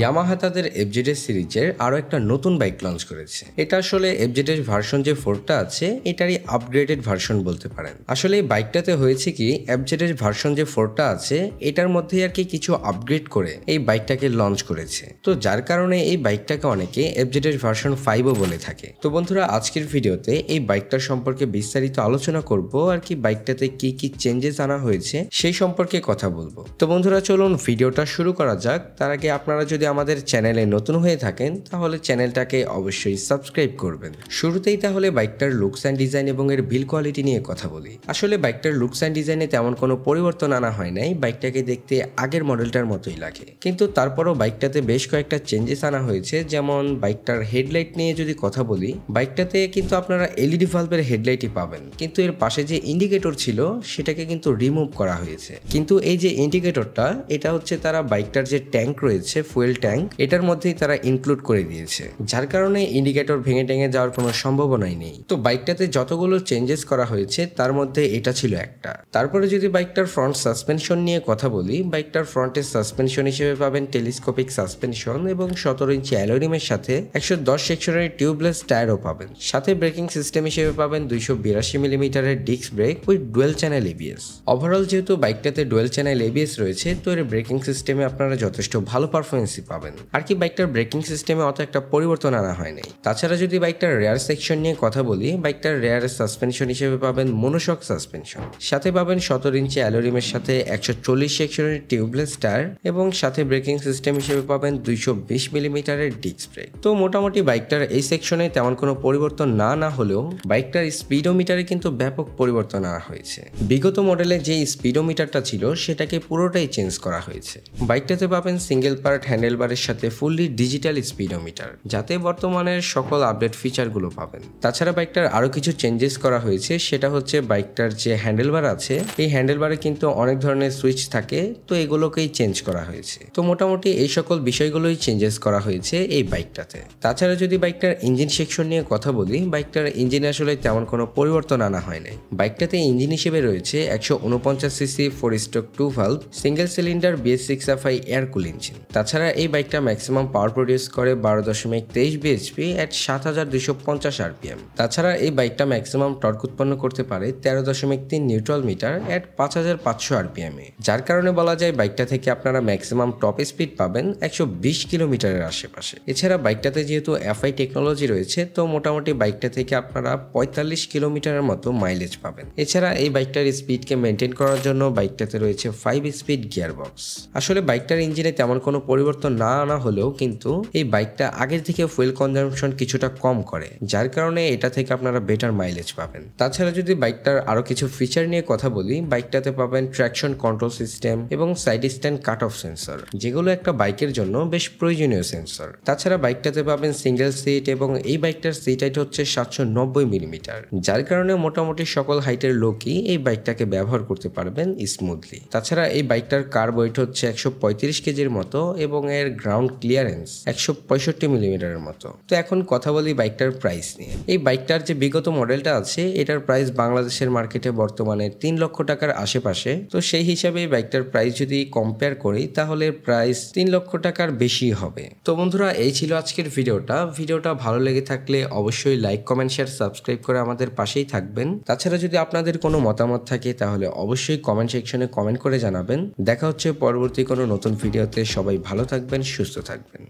Yamaha তাদের FZS সিরিজের আরও একটা নতুন বাইক লঞ্চ করেছে। এটা আসলে এফজেডএস ভার্সন যে 4টা আছে এটারই আপগ্রেডেড ভার্সন বলতে পারেন। আসলে এই বাইকটাতে হয়েছে কি, এফজেডএস ভার্সন যে 4টা আছে এটার মধ্যে আর কি কিছু আপগ্রেড করে এই বাইকটাকে লঞ্চ করেছে। তো যার কারণে এই বাইকটাকে অনেকে এফজেডএস ভার্সন 5ও বলে থাকে। তো বন্ধুরা, আজকের ভিডিওতে এই বাইকটার সম্পর্কে বিস্তারিত আলোচনা করব আর কি বাইকটাতে কি কি চেঞ্জেস আনা হয়েছে সেই সম্পর্কে কথা বলবো। তো বন্ধুরা, চলুন ভিডিওটা শুরু করা যাক। তার আগে আপনারা যদি আমাদের চ্যানেলে নতুন হয়ে থাকেন তাহলে চ্যানেলটাকে অবশ্যই সাবস্ক্রাইব করবেন। শুরুতেই তাহলে বাইকটার লুকস অ্যান্ড ডিজাইন এবং এর বিল্ড কোয়ালিটি নিয়ে কথা বলি। আসলে বাইকটার লুকস অ্যান্ড ডিজাইনে তেমন কোনো পরিবর্তন আনা হয় নাই, বাইকটাকে দেখতে আগের মডেলটার মতোই লাগে। কিন্তু তারপরও বাইকটাতে বেশ কয়েকটা চেঞ্জেস আনা হয়েছে। যেমন বাইকটার হেডলাইট নিয়ে যদি কথা বলি, বাইকটাতে কিন্তু আপনারা এলইডি ভালভের হেডলাইটই পাবেন, কিন্তু এর পাশে যে ইন্ডিকেটর ছিল সেটাকে কিন্তু রিমুভ করা হয়েছে। কিন্তু এই যে ইন্ডিকেটরটা, এটা হচ্ছে তারা বাইকটার যে ট্যাঙ্ক রয়েছে, ফুয়েল ট্যাঙ্ক, এটার মধ্যেই তারা ইনক্লুড করে দিয়েছে, যার কারণে ইন্ডিকেটর ভেঙে টেঙে যাওয়ার কোনো সম্ভাবনাই নেই। তো বাইকটাতে যতগুলো চেঞ্জেস করা হয়েছে তার মধ্যে এটা ছিল একটা। তারপরে যদি বাইকটার ফ্রন্ট সাসপেনশন নিয়ে কথা বলি, বাইকটার ফ্রন্টের সাসপেনশন হিসেবে পাবেন টেলিস্কোপিক সাসপেনশন এবং 17 ইঞ্চি অ্যালুমিনিয়ামের সাথে 110 সেকশনের টিউবলেস টায়ারও পাবেন। সাথে ব্রেকিং সিস্টেম হিসেবে পাবেন 282 মিলিমিটারের disc brake with dual channel ABS. Overall যেহেতু বাইকটাতে ডুয়েল চ্যানেল এবিএস রয়েছে, তো এর ব্রেকিং সিস্টেমে আপনারা যথেষ্ট ভালো পারফরমেন্সই পাবেন। আর কি বাইকটার ব্রেকিং সিস্টেমে অত একটা পরিবর্তন আনা হয় নাই। তাছাড়া যদি বাইকটার রেয়ার সেকশন নিয়ে কথা বলি, বাইকটার রেয়ার সাসপেনশন হিসেবে পাবেন মনোশক সাসপেনশন, সাথে পাবেন 17 ইঞ্চি অ্যালুমিনিয়ামের সাথে 140 সেকশনের টিউবলেস টায়ার এবং সাথে ব্রেকিং সিস্টেম হিসেবে পাবেন 220 মিলিমিটারের ডিস্ক ব্রেক। তো মোটামুটি বাইকটার এই সেকশনে তেমন কোনো পরিবর্তন না হলেও বাইকটার স্পিডোমিটারে কিন্তু ব্যাপক পরিবর্তন আনা হয়েছে। বিগত মডেলে যে স্পিডোমিটারটা ছিল সেটাকে পুরোটাই চেঞ্জ করা হয়েছে। বাইকটাতে পাবেন সিঙ্গেল পার্ট হ্যান্ডেলবারের সাথে ফুললি ডিজিটাল স্পিডোমিটার, যাতে বর্তমানের সকল আপডেট ফিচারগুলো পাবেন। তাছাড়া বাইকটার আরো কিছু চেঞ্জেস করা হয়েছে, সেটা হচ্ছে বাইকটার যে হ্যান্ডেলবার আছে এই হ্যান্ডেলবারে কিন্তু অনেক ধরনের সুইচ থাকে, তো এগুলোকেই চেঞ্জ করা হয়েছে। তো মোটামুটি এই সকল বিষয়গুলোই চেঞ্জেস করা হয়েছে এই বাইকটাতে। তাছাড়া যদি বাইকটার ইঞ্জিন সেকশন নিয়ে কথা বলি, বাইকটার ইঞ্জিনে আসলে তেমন কোনো পরিবর্তন আনা হয় নাই। বাইকটাতে ইঞ্জিন হিসেবে রয়েছে 149 CC 4 stroke 2 valve single cylinder BS6FI air কুল ইঞ্জিন। তাছাড়া এই বাইকটা ম্যাক্সিমাম পাওয়ার প্রডিউস করে 12.23 bhp এট 7250 rpm। তাছাড়া এই বাইকটা ম্যাক্সিমাম টর্ক উৎপন্ন করতে পারে 13.3 নিউট্রাল মিটার এট 5500 rpm এ, যার কারণে বলা যায় বাইকটা থেকে আপনারা ম্যাক্সিমাম টপ স্পিড পাবেন 120 কিলোমিটারের আশেপাশে। এছাড়া বাইকটাতে যেহেতু FI টেকনোলজি রয়েছে, তো মোটামুটি বাইকটা থেকে আপনারা 45 কিলোমিটারের মতো মাইলেজ পাবেন। এছাড়া এই বাইকটার স্পিডকে মেনটেন করার জন্য বাইকটাতে রয়েছে 5 স্পিড গিয়ারবক্স। আসলে বাইকটার ইঞ্জিনে তেমন কোনো পরিবর্তন না আনা হলেও কিন্তু এই বাইকটা আগের থেকে ফুয়েল কনজাম্পশন কিছুটা কম করে, যার কারণে এটা থেকে আপনারা বেটার মাইলেজ পাবেন। তাছাড়া যদি বাইকটার আরো কিছু ফিচার নিয়ে কথা বলি, বাইকটাতে পাবেন ট্র্যাকশন কন্ট্রোল সিস্টেম এবং side stand cut off sensor, যেগুলো একটা বাইকের জন্য বেশ প্রয়োজনীয় সেন্সর। তাছাড়া বাইকটাতে পাবেন সিঙ্গেল সিট এবং এই বাইকটার সিট হাইট হচ্ছে 790 মিলিমিটার, যার কারণে মোটামুটি সকল হাইটের লোকই এই বাইকটাকে ব্যবহার করতে পারবেন স্মুথলি। তাছাড়া এই বাইকটার কার ওয়েট হচ্ছে 135 কেজির মতো এবং এর গ্রাউন্ড ক্লিয়ারেন্স 165 মিলিমিটারের মতো। তো এখন কথা বলি বাইকটার প্রাইস নিয়ে। এই বাইকটার যে বিগত মডেলটা আছে এটার প্রাইস বাংলাদেশের মার্কেটে বর্তমানে 3 লক্ষ টাকার আশেপাশে। তো সেই হিসাবে এই বাইকটার প্রাইস যদি কম্পেয়ার করি তাহলে প্রাইস 3 লক্ষ টাকার বেশি হবে। তো বন্ধুরা, এই ছিল আজকের ভিডিওটা ভালো লেগে থাকলে অবশ্যই লাইক, কমেন্ট, শেয়ার, সাবস্ক্রাইব করে আমাদের পাশেই থাকবেন। তাছাড়া যদি আপনাদের কোনো মতামত থাকে তাহলে অবশ্যই কমেন্ট সেকশনে কমেন্ট করে জানাবেন। দেখা হচ্ছে পরবর্তী কোনো নতুন ভিডিওতে। সবাই ভালো থাকবেন, সুস্থ থাকবেন।